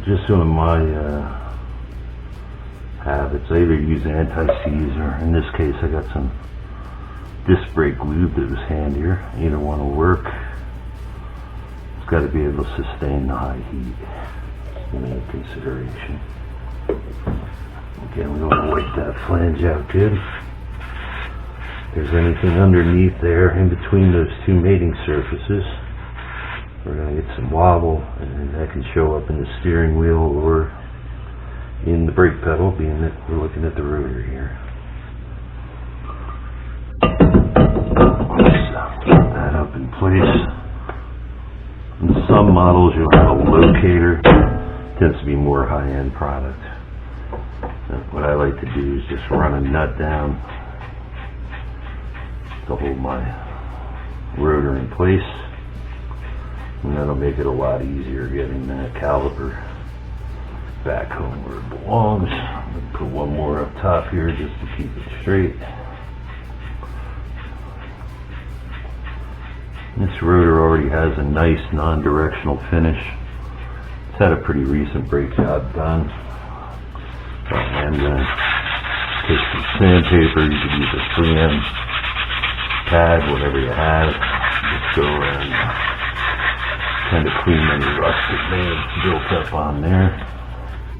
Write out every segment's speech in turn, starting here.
just one of my habits. I either use anti-seize or in this case I got some disc brake lube that was handier. Either one will work. It's got to be able to sustain the high heat. It's a consideration. Again, we want to wipe that flange out good. If there's anything underneath there in between those two mating surfaces, we're going to get some wobble, and that can show up in the steering wheel or in the brake pedal, being that we're looking at the rotor here. So get that up in place. In some models you'll have a locator. It tends to be more high-end product. What I like to do is just run a nut down to hold my rotor in place, and that'll make it a lot easier getting that caliper back home where it belongs. I'm going to put one more up top here just to keep it straight. This rotor already has a nice non-directional finish. It's had a pretty recent brake job done. So I'm going to take some sandpaper. You could use a 3M pad, whatever you have. Just go around and kind of clean any rust that may have built up on there.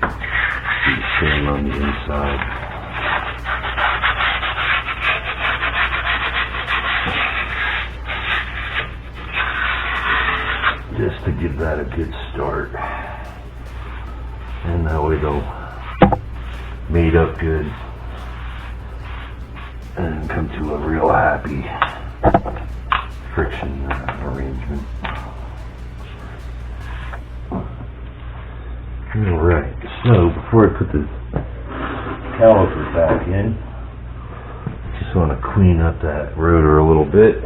Do the same on the inside. Just to give that a good start. And that way they'll made up good and come to a real happy friction arrangement. Alright, so before I put the caliper back in, I just want to clean up that rotor a little bit.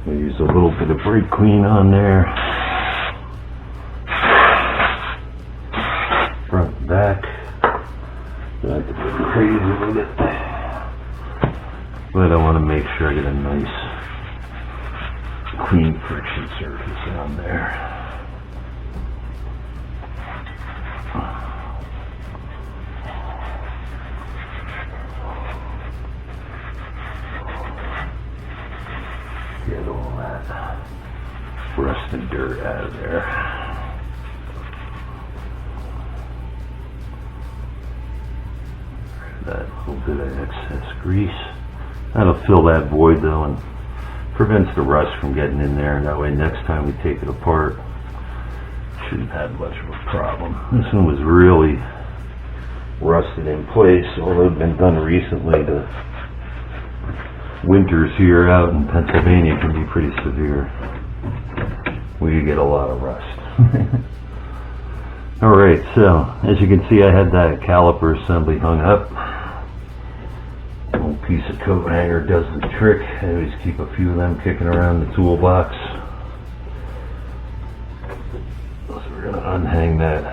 We'll use a little bit of brake clean on there, front and back. Don't have to go crazy with it, but I want to make sure I get a nice clean friction surface on there. Get all that rust and dirt out of there. That little bit of excess grease. That'll fill that void though and prevents the rust from getting in there. That way next time we take it apart, shouldn't have much of a problem. This one was really rusted in place, although it's been done recently. The winters here out in Pennsylvania can be pretty severe. We get a lot of rust. Alright, so as you can see, I had that caliper assembly hung up. A little piece of coat hanger does the trick. I always keep a few of them kicking around the toolbox. So we're going to unhang that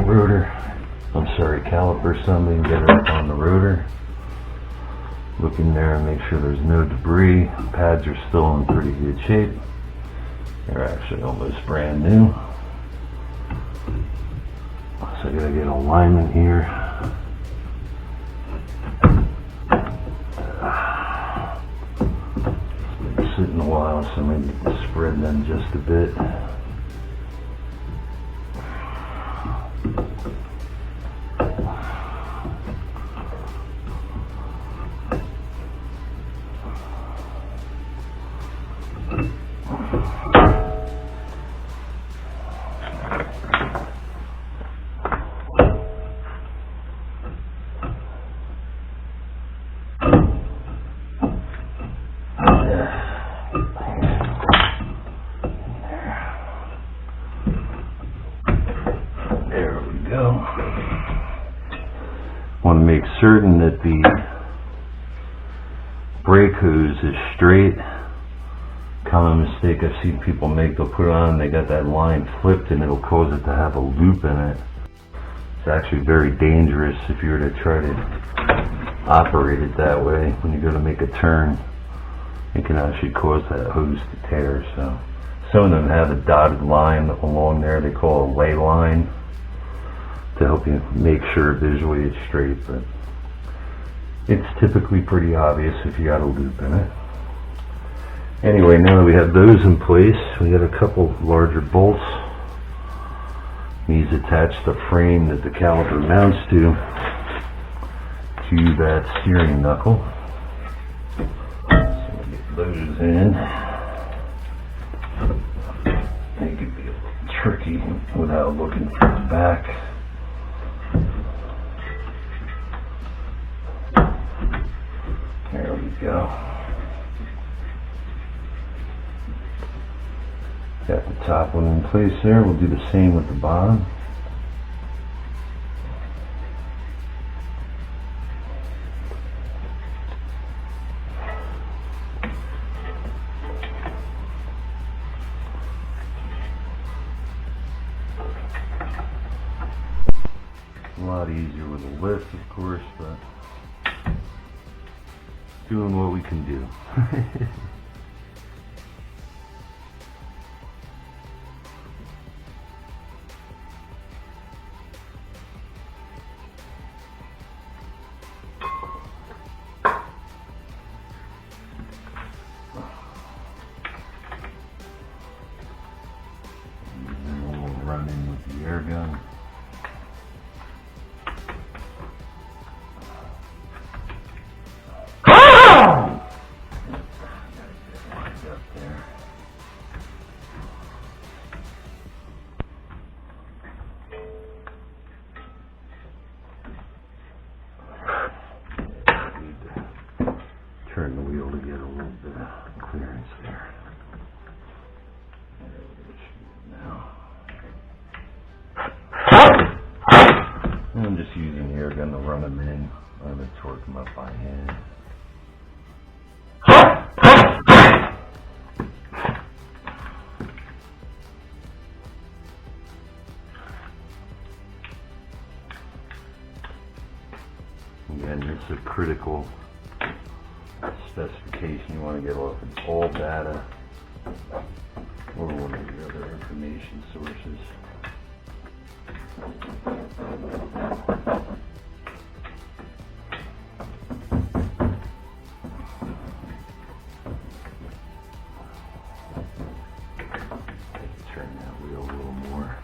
rotor, caliper assembly, and get it up on the rotor. Look in there and make sure there's no debris. The pads are still in pretty good shape. They're actually almost brand new. So I gotta get alignment here. It's been sitting a while, so I need to spread them just a bit. Want to make certain that the brake hose is straight. Common mistake I've seen people make, they'll put it on, they got that line flipped and it'll cause it to have a loop in it. It's actually very dangerous if you were to try to operate it that way. When you go to make a turn, it can actually cause that hose to tear. So some of them have a dotted line along there they call a lay line to help you make sure visually it's straight, but it's typically pretty obvious if you got a loop in it. Anyway, now that we have those in place, we got a couple larger bolts. These attach the frame that the caliper mounts to that steering knuckle. So we'll get those in. They could be a little tricky without looking for the back. There we go. Got the top one in place there. We'll do the same with the bottom. A lot easier with a lift, of course, but doing what we can do. And then we'll run in with the air gun. Turn the wheel to get a little bit of clearance there. There we go. And I'm just using the air gun to run them in. I'm going to torque them up by hand. Again, this is a critical specification you want to get off of all data or one of your other information sources. Turn that wheel a little more.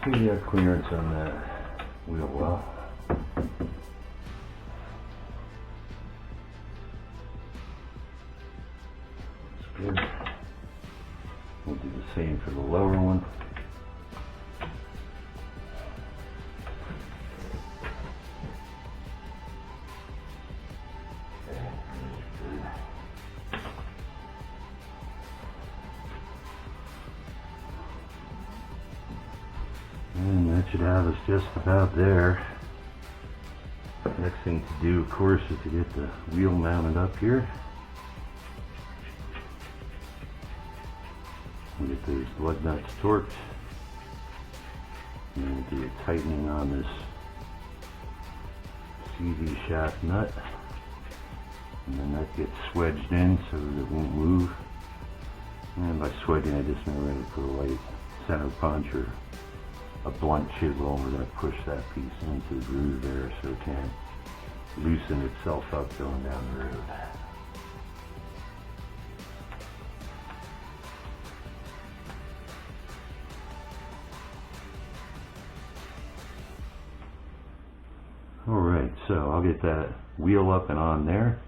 See, you have clearance on that wheel well. That's good. We'll do the same for the lower one. And that should have us just about there. Next thing to do, of course, is to get the wheel mounted up here. We get those lug nuts torqued. And then do a tightening on this CV shaft nut. And then that gets swedged in so that it won't move. And by swedging, I just know we're going to put a light center punch or a blunt chisel, and we're going to push that piece into the groove there so it can't loosen itself up going down the road. Alright, so I'll get that wheel up and on there,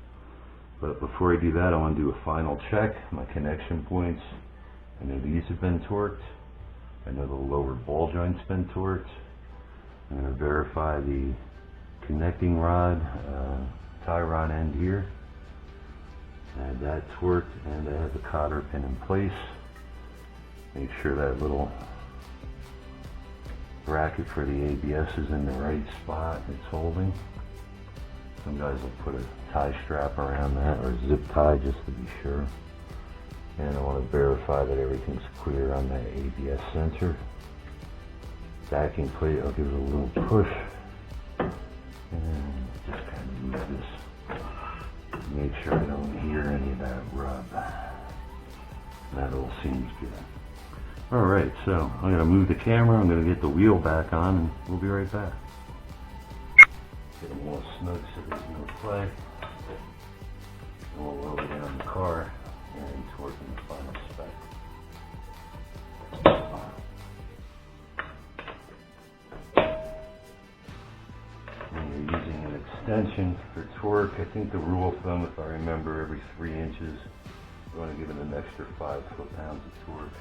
but before I do that I want to do a final check. My connection points, I know these have been torqued. I know the lower ball joint's been torqued. I'm going to verify the connecting rod, tie rod end here. I have that torqued, and I have the cotter pin in place. Make sure that little bracket for the ABS is in the right spot it's holding. Some guys will put a tie strap around that, or a zip tie just to be sure. And I want to verify that everything's clear on that ABS sensor. Backing plate, I'll give it a little push. And just kind of move this. Make sure I don't hear any of that rub. That all seems good. Alright, so I'm going to move the camera, I'm going to get the wheel back on, and we'll be right back. Get them all snug so there's no play. And we'll lower down the car and torque in the final spec. When you're using an extension for torque, I think the rule of thumb, if I remember, every 3 inches, you want to give it an extra 5 foot-pounds of torque.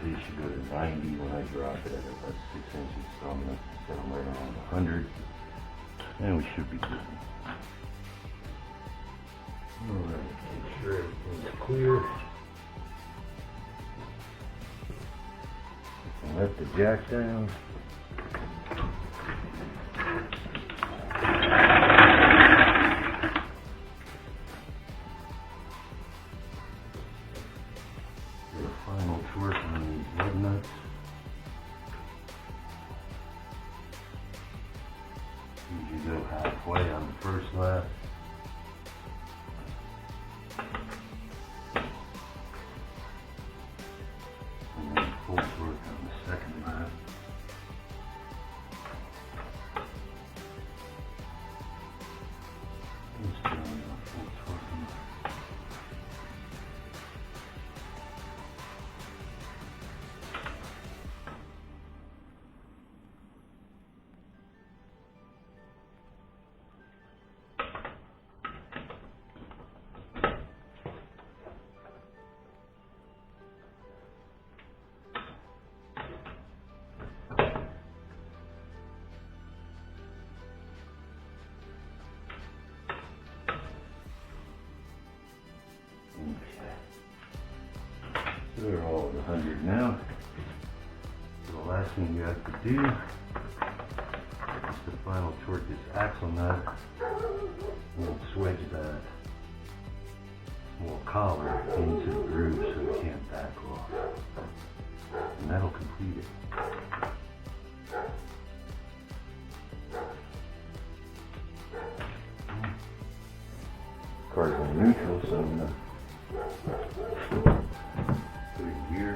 These should go to 90 when I drop it at about 6 inches, so I'm going to set them right around 100, and we should be good. Alright, make sure everything's clear. And let the jack down. Final torque on these lug nuts. Usually go halfway on the first lap. And then full torque on the second lap. Just down full torque. So they're all at 100 now. So the last thing you have to do is to final torque this axle nut and swedge that small collar into the groove so it can't back off. And that'll complete it. Car's in neutral, so I'm gonna put it here.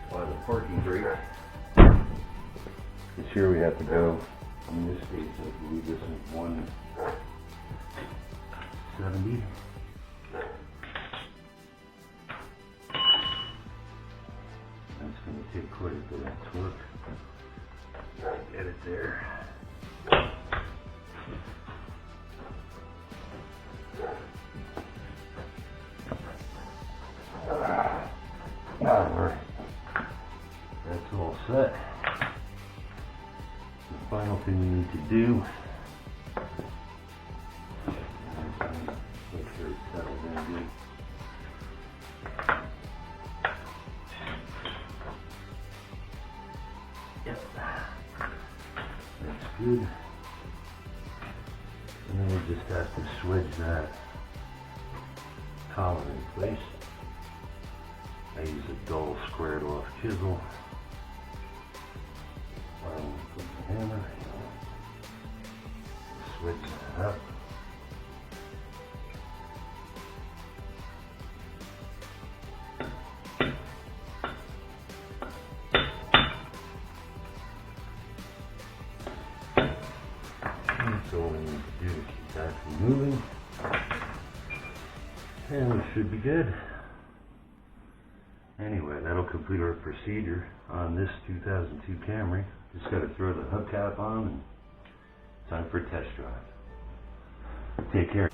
Apply the parking brake. Because here we have to go, in this case, I believe this is 170. That's going to take quite a bit of torque to get it there. Alright, that's all set. The final thing we need to do, make sure it's settled in good. Yep, that's good. And then we just have to swedge that collar in place. I use a dull squared off chisel. Finally put the hammer, switch that up. That's all we need to do to keep that from moving. And we should be good. Anyway, that'll complete our procedure on this 2002 Camry. Just got to throw the hubcap on and time for a test drive. Take care.